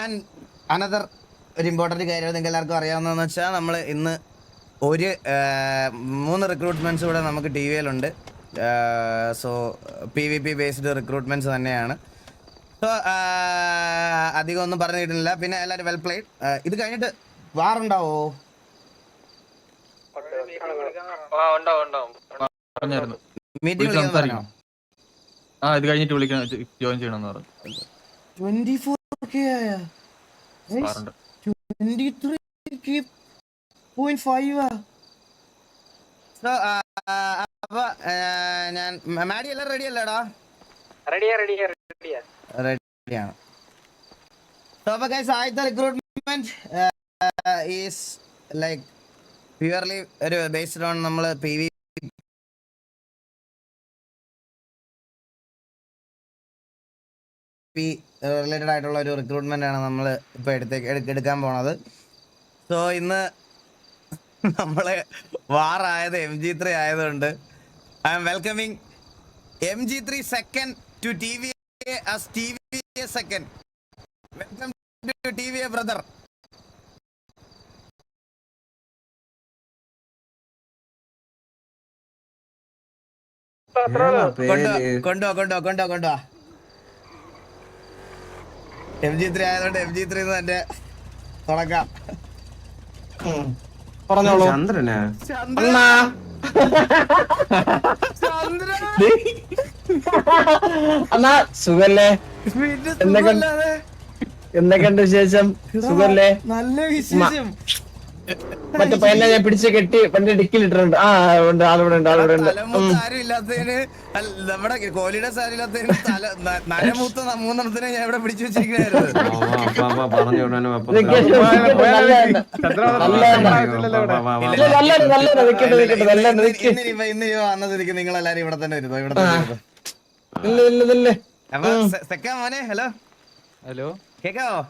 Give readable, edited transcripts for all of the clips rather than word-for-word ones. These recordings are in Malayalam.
ആൻഡ് അനദർ ഒരു ഇമ്പോർട്ടൻറ്റ് കാര്യം നിങ്ങൾക്ക് എല്ലാവർക്കും അറിയാവുന്നതെന്ന് വെച്ചാൽ നമ്മൾ ഇന്ന് ഒരു 3 റിക്രൂട്ട്മെൻറ്റ്സ് കൂടെ നമുക്ക് ടി വിയിലുണ്ട്. സോ PvP ബേസ്ഡ് റിക്രൂട്ട്മെൻറ്റ്സ് തന്നെയാണ്. സോ അധികം ഒന്നും പറഞ്ഞു കിട്ടുന്നില്ല. പിന്നെ എല്ലാവരും വെൽ പ്ലേഡ്. ഇത് കഴിഞ്ഞിട്ട് വാറുണ്ടാവോ? മീറ്റിംഗ് വിളിക്കാൻ പറഞ്ഞോ? ഇത് കഴിഞ്ഞിട്ട് വിളിക്കണം, ജോയിൻ ചെയ്യണമെന്ന് പറഞ്ഞു. 24K ആയ 23.5 അപ്പൊ ഞാൻ മാഡി എല്ലാം റെഡി അല്ലേടാ? റെഡിയാണ്. അപ്പൊ ഗൈസ്, ആദ്യത്തെ റിക്രൂട്ട്മെന്റ് ഈസ് ലൈക്ക് പ്യുവർലി ഒരു ബേസ്ഡ് ഓൺ നമ്മൾ PvP റിലേറ്റഡ് ആയിട്ടുള്ള ഒരു റിക്രൂട്ട്മെന്റ് ആണ് നമ്മൾ ഇപ്പൊ എടുക്കാൻ പോണത്. സോ ഇന്ന് നമ്മളെ വാറായത് MG3 ആയതുകൊണ്ട് I'm welcoming MG3 second to TVA as TVA second. Welcome to TVA brother. കൊണ്ടുവാ MG3 ആയതുകൊണ്ട് MG3 തന്നെ തുടങ്ങാം. പറഞ്ഞോളൂ. ചന്ദ്രനാ അണ്ണാ സുഖല്ലേ? എന്തൊക്കെയുണ്ട് വിശേഷം? സുഖല്ലേ? നല്ല വിശേഷം. മറ്റേ പയ്യനെ ഞാൻ പിടിച്ച് കെട്ടി പണ്ട് ഡിക്കിലിട്ടിട്ടുണ്ട്. ഉണ്ട്, ആളിവിടെ ഉണ്ട്. ആരും ഇല്ലാത്തതിന്, നമ്മുടെ കോഹ്ലിയുടെ സാരം ഇല്ലാത്തതിന് നരമൂത്ത 3 ഞാൻ ഇവിടെ പിടിച്ചു വെച്ചിരിക്കുന്നു. ഇന്ന് വന്നതിരിക്കും നിങ്ങളെല്ലാരും ഇവിടെ തന്നെ വരുന്നു. മോനെ ഹലോ ഹലോ, കേക്കാവോ?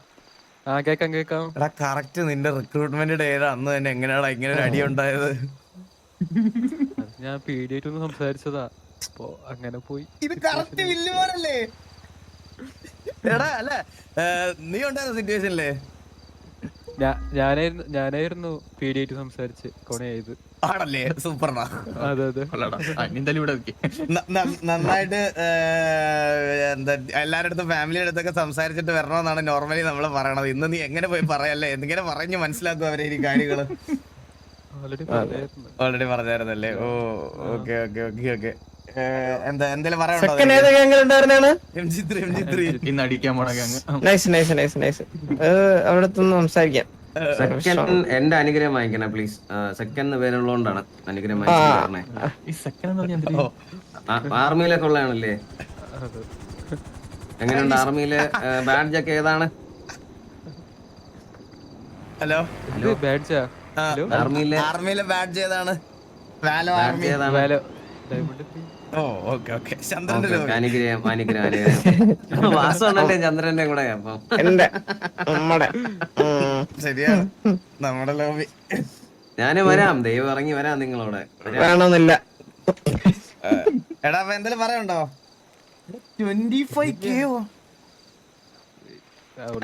കേക്കാം. എടാ, കറക്റ്റ് നിന്റെ റിക്രൂട്ട്മെന്റ് ഡേ അന്ന് തന്നെ എങ്ങനെയാടാ ഇങ്ങനെ ഒരു അടി ഉണ്ടായത്? ഞാൻ പേടിയായിട്ട് ഒന്ന് സംസാരിച്ചതാ, അപ്പൊ അങ്ങനെ പോയി. ഇത് കറക്റ്റ് വില്ലുമാരല്ലേ? എടാ അല്ല, നീ ഉണ്ടായിരുന്ന സിറ്റുവേഷനില്ലേ? ഞാനായിരുന്നു പേടിയായിട്ട് സംസാരിച്ച് കൊണയായത്. ആണല്ലേ? സൂപ്പറാ. അതെ. നന്നായിട്ട് എന്താ എല്ലാരുടെ അടുത്തും ഫാമിലിയുടെ അടുത്തൊക്കെ സംസാരിച്ചിട്ട് വരണമെന്നാണ് നോർമലി നമ്മൾ പറയണത്. ഇന്ന് നീ എങ്ങനെ പോയി പറയല്ലേ? എന്തിങ്ങനെ പറഞ്ഞു മനസ്സിലാക്കും അവരെ ഈ കാര്യങ്ങള്? ഓൾറെഡി പറഞ്ഞായിരുന്നല്ലേ? ഓ, ഓക്കെ. എന്താ എന്തേലും പറയാനുണ്ടോ? MG3 ഇന്ന് അടിക്കാൻ പോണ ഗാങ്. അവിടത്തൊന്ന് സംസാരിക്കാം. എന്റെ അനുഗ്രഹം വാങ്ങിക്കണേ പ്ലീസ്. സെക്കൻഡ് പേരുള്ളതുകൊണ്ടാണ് അനുഗ്രഹം വാങ്ങിക്കണേ. ആർമിയിലൊക്കെ ഉള്ളതാണല്ലേ? എങ്ങനെയുണ്ട് ആർമിയിലെ ബാഡ്ജ് ഒക്കെ? ഏതാണ്? ഹലോ, ആർമിയിലെ ബാഡ്ജ് ഏതാണ്? വാലോ ആർമി. അനുഗ്രഹം വാസമുണ്ടല്ലേ ചന്ദ്രന്റെ കൂടെ? അപ്പം ശരിയാണ്, നമ്മുടെ ലോബി. ഞാന് വരാം, ദൈവം ഇറങ്ങി വരാം നിങ്ങളോടെ. വേണമെന്നില്ല. എടാ, അപ്പൊ എന്തേലും പറയണ്ടോ? 25K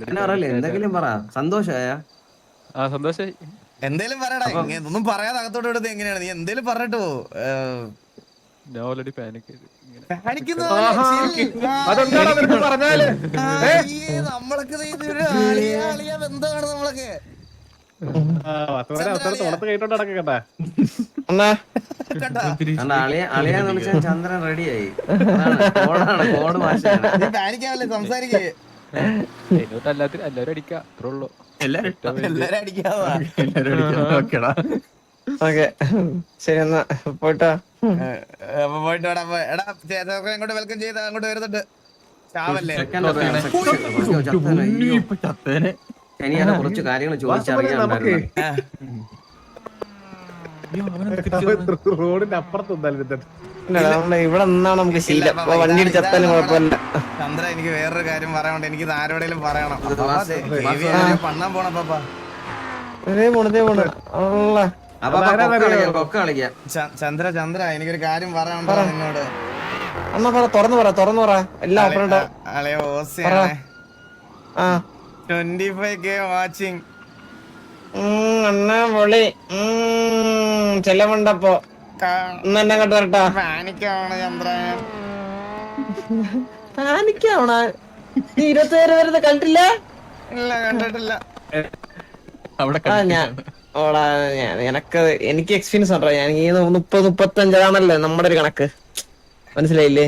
എന്നാ പറയല്ലേ? എന്തെങ്കിലും പറ. സന്തോഷായ? സന്തോഷായി. എന്തേലും പറയടാ. ഒന്നും പറയാതെ അകത്തോട്ട് വിടുന്നത് എങ്ങനെയാണ്? നീ എന്തേലും പറഞ്ഞിട്ട് പോ. ഞാൻ ഓൾറെഡി പാനിക് നമ്മളൊക്കെ ബന്ധമാണ് നമ്മളൊക്കെ. അളിയാന്ന് വിളിച്ചാൽ ചന്ദ്രൻ റെഡിയായി. കോഡ് ഭാഷയാണ്. പാനിക്കാവല്ലേ? സംസാരിക്കേ. എല്ലാരും അടിക്കാം, അത്രേ ഉള്ളൂ. എല്ലാരും അടിക്കാവാ. ഓക്കെ, ശരി എന്നാ പോയിട്ടോ. പോയിട്ട് എടാ, അങ്ങോട്ട് വെൽക്കം ചെയ്ത് അങ്ങോട്ട് വരുന്നുണ്ട്. ചാവല്ലേ? ഇനിയാണ് കുറച്ച് കാര്യങ്ങൾ ചോദിച്ചറിയാനുണ്ടായിരുന്നു. റോഡിന്റെ അപ്പുറത്ത് ഇവിടെ നിന്നാണ് നമുക്ക് ശീലം. വണ്ടി ഇടിച്ചെത്താനും കുഴപ്പമില്ല. ചന്ദ്ര, എനിക്ക് വേറൊരു കാര്യം പറയാനുണ്ട്. എനിക്ക് ആരോടെങ്കിലും പറയണം. പണ്ണാൻ പോണ പാപ്പാ. ചന്ദ്ര, എനിക്കൊരു കാര്യം പറയാനുണ്ടോ നിന്നോട്? അണ്ണാ പറ, തുറന്നു പറ. എല്ലാം അളയോ ഓസിയാണ്. 25K watching. അണ്ണാ പൊളി. ചെലവുണ്ടപ്പോ എന്നെ അങ്ങോട്ട് വരട്ടാ. പാനിക്കാണ് ചന്ദ്രൻ. പാനിക്കാവണ നീ 27 വരുന്നത് കണ്ടില്ല? ഇല്ല, കണ്ടിട്ടില്ല. അവിടെ ആ ഞാൻ ഓടാ എനിക്ക് എക്സ്പീരിയൻസ് ഉണ്ടോ. ഞാൻ ഈ 30-35 നമ്മുടെ ഒരു കണക്ക്, മനസ്സിലായില്ലേ?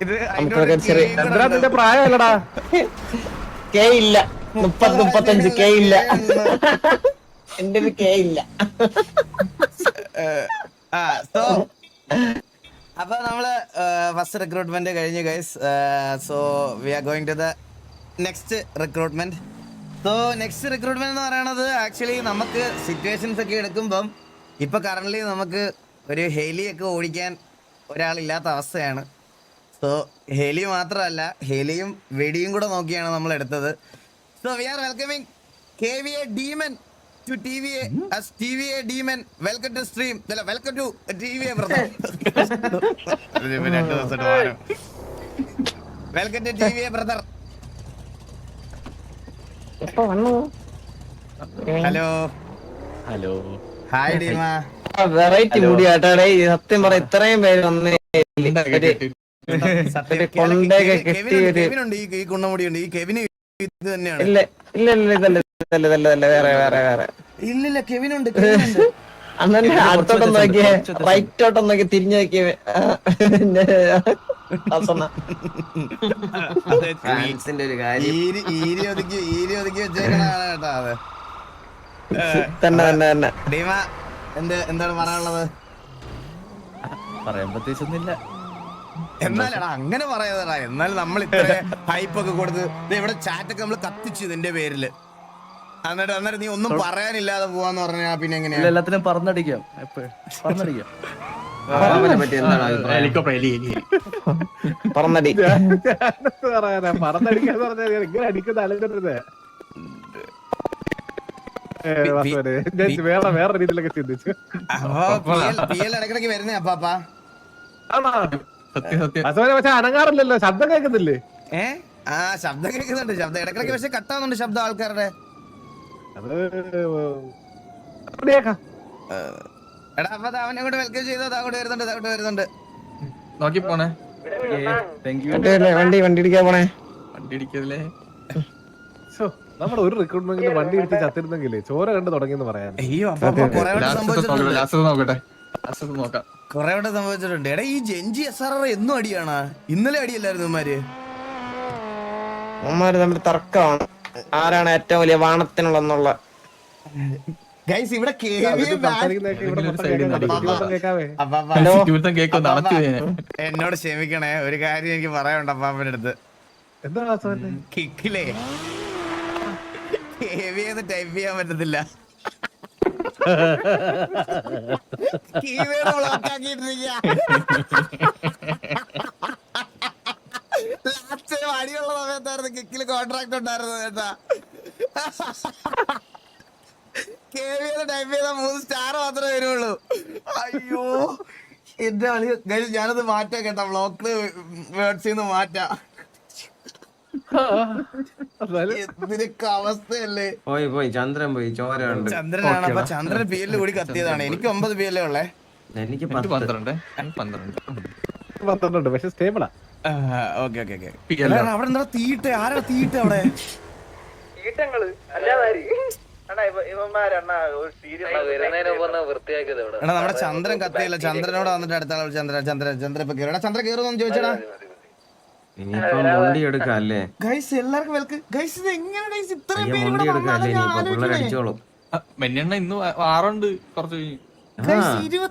ഇത് നമുക്കൊക്കെ ചെറിയ നിന്റെ പ്രായമല്ലടാ. കെ ഇല്ല, 30-35 കെ ഇല്ല. എന്റെ ഒരു കെ ഇല്ല. സോ അപ്പൊ നമ്മള് ഫസ്റ്റ് റിക്രൂട്ട്മെന്റ് കഴിഞ്ഞു guys. So we are going to the next recruitment. So next recruitment എന്ന് പറയുന്നത് ആക്ച്വലി നമുക്ക് സിറ്റുവേഷൻസ് ഒക്കെ എടുക്കുമ്പം ഇപ്പൊ കറന്റ് നമുക്ക് ഒരു ഹെലിയൊക്കെ ഓടിക്കാൻ ഒരാളില്ലാത്ത അവസ്ഥയാണ്. സോ ഹെലി മാത്രമല്ല, ഹെലിയും വെടിയും കൂടെ നോക്കിയാണ് നമ്മൾ എടുത്തത്. So we R welcoming KVA Demon to TVA as TVA Demon. Welcome to stream. Welcome to TVA brother. Welcome to TVA brother. Hello hello. Hi ഡീമ. വെറൈറ്റി മുടി ആട്ടാടേ. സത്യം പറ, ഇത്രയും പേര് വന്നേ കൊണ്ടൊക്കെ കെട്ടി ഒരു കെവിനുണ്ട്, ഈ കുണ്ണമുടിയുണ്ട്. ഈ കെവിന് ഇത് തന്നെയാണ്. ഇല്ല ഇല്ല ഇല്ല ഇതല്ല വേറെ വേറെ വേറെ. ഇല്ലില്ല, കെവിനുണ്ട്. അന്നെ അടുത്തോട്ടം നോക്കിയേ, റൈറ്റോട്ടം നോക്കി തിരിഞ്ഞു നോക്കിയേ. ഫാൻസിന്റെ ഒരു കാര്യം. ഈരി ഒതുക്കി വെച്ചേക്കണ കേട്ടോ അത്. തന്നെ തന്നെ തന്നെ. ഡീമ എന്താണ് പറയാനുള്ളത്? പറയാൻ പ്രത്യേകിച്ചൊന്നുമില്ല. എന്നാലടാ അങ്ങനെ പറയാതടാ. എന്നാലും നമ്മൾ ഇത്ര ഹൈപ്പൊക്കെ കൊടുത്ത് ഇവിടെ ചാറ്റൊക്കെ നമ്മൾ കത്തിച്ചു നിന്റെ പേരില്. എന്നിട്ട് നീ ഒന്നും പറയാനില്ലാതെ പോവാന്ന് പറഞ്ഞാ പിന്നെ എങ്ങനെയാ? എല്ലാത്തിനും പറഞ്ഞടിക്കാം. പറഞ്ഞടിക്കാം. അവനെ പറ്റി എന്താണ് അഭിപ്രായം? ഹെലികോപ്റ്റർ എലി പറന്നടി. പറഞ്ഞടിക്കാന്ന് പറഞ്ഞാൽ ഇങ്ങനെ അടിക്കുന്ന അലങ്കരുത്. വേറെ രീതിയിലൊക്കെ ചിന്തിച്ചു. അപ്പൊ ഇടക്കിടക്ക് വരുന്നേ അപ്പാ. അസോനെ പക്ഷെ അനങ്ങാറില്ലല്ലോ, ശബ്ദം കേൾക്കുന്നില്ലേ? ശബ്ദം കേൾക്കുന്നുണ്ട്. ശബ്ദം ഇടക്കിടക്ക് പക്ഷെ കട്ടാവുന്നുണ്ട് ശബ്ദം ആൾക്കാരുടെ. അത് റെഡിയാക്കാം. എടാ അപ്പൊ അവനെ കൂടെ വെൽക്കം ചെയ്തോ. അങ്ങോട്ട് വരുന്നുണ്ട്. നോക്കി പോണേ. വണ്ടി ഇടിക്കാൻ പോണേ. വണ്ടി ഇടിക്കല്ലേ. നമ്മുടെ ഒരു റിക്രൂട്ട്മെന്റിൽ വണ്ടി ഇടിച്ച് ചത്തിരുന്നെങ്കിലേ ചോര കണ്ട് തുടങ്ങിയെന്ന് പറയാൻ. അയ്യോ അപ്പൊ കൊറേ സംഭവിച്ചിട്ടുണ്ട്. ലാസ്റ്റ് നോക്കാം. കൊറേ വട്ടം സംഭവിച്ചിട്ടുണ്ട്. എടാ ഈ ജെൻജി SRR എന്നും അടിയാണ്. ഇന്നലെ അടിയല്ലായിരുന്നു ഇവന്മാര്. അമ്മമാര് തമ്മിൽ തർക്കമാണ് ആരാണ് ഏറ്റവും വലിയ വാണത്തിനുള്ളെന്നുള്ള. ഗൈസ് ഇവിടെ എന്നോട് ക്ഷമിക്കണേ, ഒരു കാര്യം എനിക്ക് പറയാനുണ്ട് അപ്പാപ്പന്റെ അടുത്ത്. എന്താ കിക്കിലേ KVA ടൈപ്പ് ചെയ്യാൻ പറ്റത്തില്ല. കീവേഡ് ബ്ലോക്ക് ആക്കിയിട്ടിരിക്കുക. ലാസ്റ്റ് അടിയുള്ള സമയത്തായിരുന്നു കിക്കില് കോൺട്രാക്ട് ഉണ്ടായിരുന്നു കേട്ടാ. KVA ടൈപ്പ് ചെയ്ത 3 സ്റ്റാർ മാത്രമേ വരുള്ളൂ. അയ്യോ എന്റെ കളി. ഞാനത് മാറ്റാം കേട്ടാ, ബ്ലോക്ക് വേർഡ്സിന്ന് മാറ്റാം. എന്തിനൊക്കെ അവസ്ഥയല്ലേ. പോയി ചന്ദ്രൻ പോയി. ചോര ഉണ്ട്. ചന്ദ്രനാണ്. അപ്പൊ ചന്ദ്രൻ PL കൂടി കത്തിയതാണ്. എനിക്ക് 9 PL ഉള്ളേ. എനിക്ക് 12. 12 പക്ഷെ സ്റ്റേബിളാ. ഓക്കെ അവിടെ എന്താ തീട്ടെ? ആരാ തീട്ടെ അവിടെ? എടാ നമ്മുടെ ചന്ദ്രൻ കത്തിയല്ല. ചന്ദ്രനോട് വന്നിട്ട് അടുത്ത ആൾ ചന്ദ്രൻ ഇപ്പൊ കേറും. ചന്ദ്രൻ കേറുന്നൊന്ന് ചോദിച്ചടാ. ഇനിയിപ്പം വണ്ടി എടുക്കാം അല്ലേ? ഗൈസ് എല്ലാവർക്കും വെൽക്കം. ഗൈസ് ഇത് എങ്ങനെ ഗൈസ് ഇത്രയും പേര് വണ്ടി ഇവിടെ എടുക്കാം അല്ലേ? വന്നാലും ഞാൻ ഇനിയിപ്പോ പിള്ളേർ അടിച്ചോളും. മെന്നെണ്ണ ഇന്ന് 6 കുറച്ച് കഴിഞ്ഞു. ഗൈസ് 20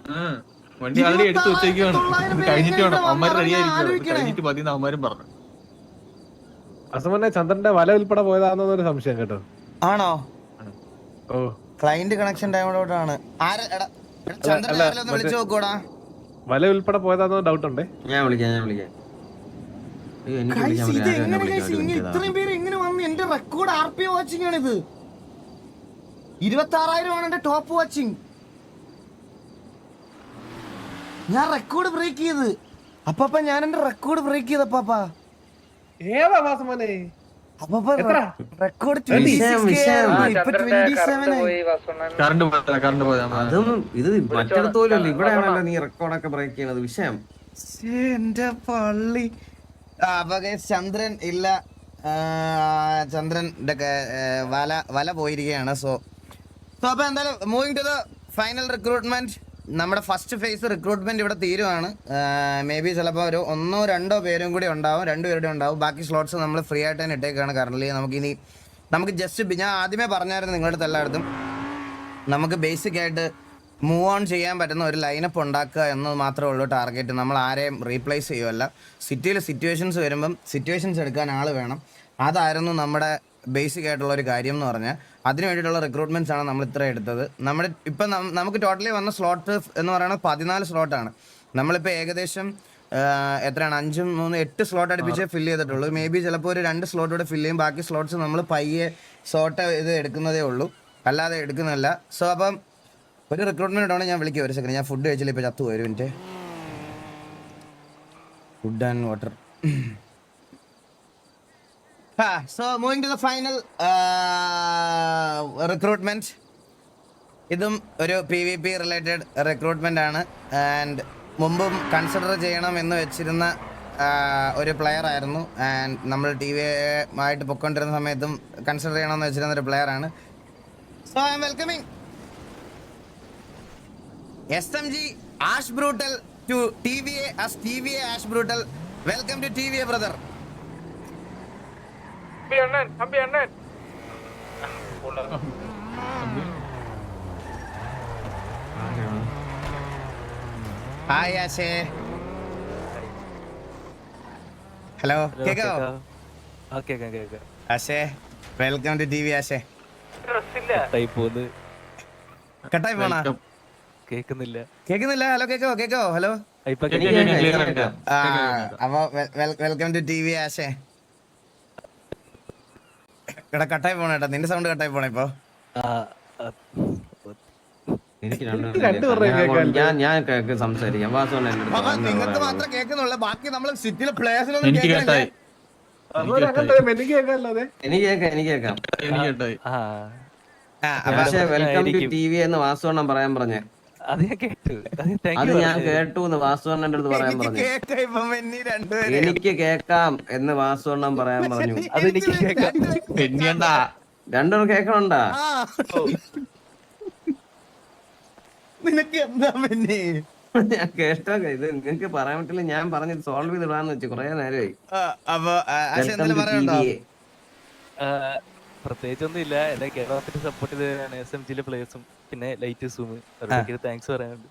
വണ്ടി ആൾറെഡി എടുത്ത് വെച്ചേക്കാണ്. ഇത് കഴിഞ്ഞിട്ട് വേണം. അമ്മമാര് റെഡി ആയിരിക്കും. ആലോചിക്കണേ. കഴിഞ്ഞിട്ട് മതി അമ്മമാരും പറഞ്ഞു. അസമന്നെ ചന്ദ്രന്റെ വല ഉൾപ്പെടെ പോയതാണെന്നൊരു സംശയം കേട്ടോ. ആണോ? ഓ ക്ലൈന്റ് കണക്ഷൻ ടൈമോട്ടാണ്. ചന്ദ്രൻ ഒന്ന് വിളിച്ചു നോക്കൂടാ. വല ഉൾപ്പെടെ പോയതാണെന്ന് ഡൗട്ട് ഉണ്ടേ. ഞാൻ വിളിക്കാം. അയ്യോ, എനിക്ക് ഗൈസ് വിളിക്കാൻ ഇത് പറ്റില്ല. എങ്ങനെ ആരെയും ഗൈസ് ഇങ്ങനെ വിളിക്കാം. ഇത്രയും പേര് എങ്ങനെ വന്നു? എന്റെ റെക്കോർഡ് RPO വാച്ചിങ് ആണിത്. 26,000 ആണ് എന്റെ ടോപ്പ് വാച്ചിങ്. ഞാൻ റെക്കോർഡ് ബ്രേക്ക് ചെയ്ത്. അപ്പാപ്പ ഞാൻ എന്റെ റെക്കോർഡ് ബ്രേക്ക് ചെയ്തപ്പാപ്പ. ഏതാ മാസം മോനെ? റെക്കോർഡ് കറണ്ട് പോയതാ അതും ഇത് മറ്റിടത്തോലല്ലോ, ഇവിടെയാണല്ലോ നീ റെക്കോർഡൊക്കെ ബ്രേക്ക് ചെയ്യണത്. വിഷയം എന്റെ പള്ളി. അപ്പൊ guys, ചന്ദ്രൻ ഇല്ല. ചന്ദ്രന്റെ വല പോയിരിക്കുകയാണ്. സോ അപ്പൊ എന്തായാലും moving to the final recruitment. നമ്മുടെ ഫസ്റ്റ് ഫേസ് റിക്രൂട്ട്മെന്റ് ഇവിടെ തീരുവാണ്. മേ ബി ചിലപ്പോൾ ഒരു 1-2 പേരും കൂടി ഉണ്ടാവും, 2 പേരുടെ ഉണ്ടാവും. ബാക്കി സ്ലോട്ട്സ് നമ്മൾ ഫ്രീ ആയിട്ട് തന്നെ ഇട്ടേക്കാണ് കറന്റ്. നമുക്ക് ജസ്റ്റ് ഞാൻ ആദ്യമേ പറഞ്ഞായിരുന്നു നിങ്ങളുടെ അടുത്ത് എല്ലായിടത്തും, നമുക്ക് ബേസിക് ആയിട്ട് മൂവ് ഓൺ ചെയ്യാൻ പറ്റുന്ന ഒരു ലൈനപ്പ് ഉണ്ടാക്കുക എന്നത് മാത്രമേ ഉള്ളൂ ടാർഗറ്റ്. നമ്മൾ ആരെയും റീപ്ലേസ് ചെയ്യുമല്ല. സിറ്റിയിൽ സിറ്റുവേഷൻസ് വരുമ്പം സിറ്റുവേഷൻസ് എടുക്കാൻ ആൾ വേണം. അതായിരുന്നു നമ്മുടെ ബേസിക് ആയിട്ടുള്ള ഒരു കാര്യം എന്ന് പറഞ്ഞാൽ. അതിന് വേണ്ടിയിട്ടുള്ള റിക്രൂട്ട്മെൻറ്റ്സ് ആണ് നമ്മൾ ഇത്ര എടുത്തത്. നമ്മുടെ ഇപ്പം നമുക്ക് ടോട്ടലി വന്ന സ്ലോട്ട് എന്ന് പറയുന്നത് 14 സ്ലോട്ടാണ്. നമ്മളിപ്പോൾ ഏകദേശം എത്രയാണ് 5, 3, 8 സ്ലോട്ട് അടുപ്പിച്ചേ ഫില്ല് ചെയ്തിട്ടുള്ളൂ. മേ ബി ചിലപ്പോൾ ഒരു 2 സ്ലോട്ട് കൂടെ ഫില്ല് ചെയ്യും. ബാക്കി സ്ലോട്ട്സ് നമ്മൾ പയ്യെ ഷോർട്ട് ഇത് എടുക്കുന്നതേ ഉള്ളൂ, അല്ലാതെ എടുക്കുന്നില്ല. സോ അപ്പം ഒരു റിക്രൂട്ട്മെന്റ് ഇടണം. ഞാൻ വിളിക്കാം, ഒരു സെക്കൻഡ്. ഞാൻ ഫുഡ് കഴിച്ചില്ല, ഇപ്പോൾ ചത്തു പോയി. ഒരു minute. Food and water. So moving to the final recruitment. ഇതും ഒരു PvP റിലേറ്റഡ് റിക്രൂട്ട്മെന്റ് ആണ്. ആൻഡ് മുമ്പും കൺസിഡർ ചെയ്യണം എന്ന് വെച്ചിരുന്ന ഒരു പ്ലെയർ ആയിരുന്നു. ആൻഡ് നമ്മൾ TV ആയിട്ട് പൊയ്ക്കൊണ്ടിരുന്ന സമയത്തും കൺസിഡർ ചെയ്യണമെന്ന് വെച്ചിരുന്ന ഒരു പ്ലെയർ ആണ്. So I M welcoming SMG Ash Brutal to TVA as TVA Ash Brutal. Welcome to TVA, brother. Hi Ashe. Hello. Keko. Okay. Ashe. Welcome to TV Ashe. കട്ടായി പോണാ? കേക്കുന്നില്ല. ഹലോ കേക്കോ. ഹലോ. അപ്പൊ വെൽക്കം ടു TV ആശേ. എടാ കട്ടായി പോണേട്ടാ, നിന്റെ സൗണ്ട് കട്ടായി പോണേ ഇപ്പൊ. എനിക്ക് ഞാൻ സംസാരിക്കാം. നിങ്ങൾക്ക് മാത്രമേ കേൾക്കുന്നുള്ളൂ, ബാക്കി നമ്മള് സിറ്റിയിലെ പ്ലേയേഴ്സിനൊന്നും എനിക്ക് കേൾക്കുന്നില്ല. കേട്ടായി. എനിക്ക് കേൾക്കാം. പക്ഷേ വെൽക്കം ടു TV എന്ന് വാസുവണ്ണം പറയാൻ പറഞ്ഞേ. അത് ഞാൻ കേട്ടു. അത് ഞാൻ കേട്ടു എന്ന് വാസുവണ്ണന്റെ അടുത്ത് പറയാൻ പറഞ്ഞു. എനിക്ക് കേക്കാം എന്ന് വാസുവണ്ണം പറയാൻ പറഞ്ഞു. അതെനിക്ക് കേൾക്കാം. രണ്ടുപേർ കേക്കണുണ്ടാ? നിനക്ക് എന്താ പിന്നെ? ഞാൻ കേട്ടോ. ഇത് നിങ്ങക്ക് പറയാൻ പറ്റില്ല. ഞാൻ പറഞ്ഞത് സോൾവ് ചെയ്തിടാന്ന് വെച്ചു കുറെ നേരമായി. അപ്പൊ പറയണ്ടോ? പ്രത്യേകിച്ചൊന്നും ഇല്ല. എന്നെ കേരളത്തിൽ സപ്പോർട്ട് ചെയ്തതാണ് SMGയിലെ പ്ലേയേഴ്സും പിന്നെ ലൈറ്റ് സൂം. അവർക്ക് താങ്ക്സ് പറയാനുണ്ട്.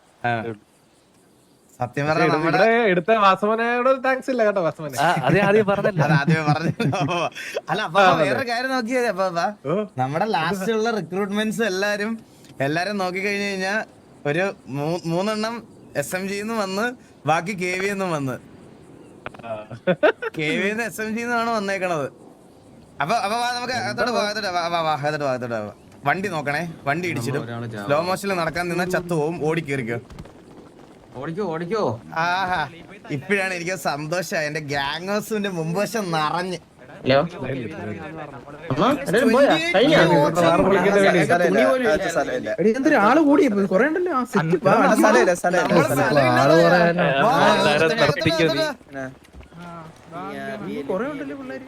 സത്യം പറഞ്ഞ എടുത്ത വാസവനോട് താങ്ക്സ് ഇല്ല കേട്ടോ. വാസവനെ അതേ ആദ്യം പറഞ്ഞല്ലോ. അല്ല അപ്പൊ വേറെ കാര്യം നോക്കിയത് അപ്പൊ നമ്മുടെ ലാസ്റ്റ് ഉള്ള റിക്രൂട്ട്മെന്റ്സ് എല്ലാരും നോക്കി കഴിഞ്ഞു കഴിഞ്ഞാ ഒരു 3 SMGന്ന് വന്ന്, ബാക്കി KVന്ന് വന്ന്. KVന്ന് SMGന്നാണ് വന്നേക്കണത്. അപ്പൊ നമുക്ക് വണ്ടി നോക്കണേ. വണ്ടി ഇടിച്ചിടും. സ്ലോ മോഷനിൽ നടക്കാൻ നിന്നാ ചത്തു പോവും. ഓടിക്കേറിക്കോ. ആഹാ, ഇപ്പഴാണ് എനിക്ക് സന്തോഷം. എന്റെ ഗ്യാങ്സിന്റെ മുൻവശം നിറഞ്ഞ്. ഹലോ ആള് കൂടി കൊറേ ഉണ്ടല്ലോ. കൊറേ ഉണ്ടല്ലോ പിള്ളേര്.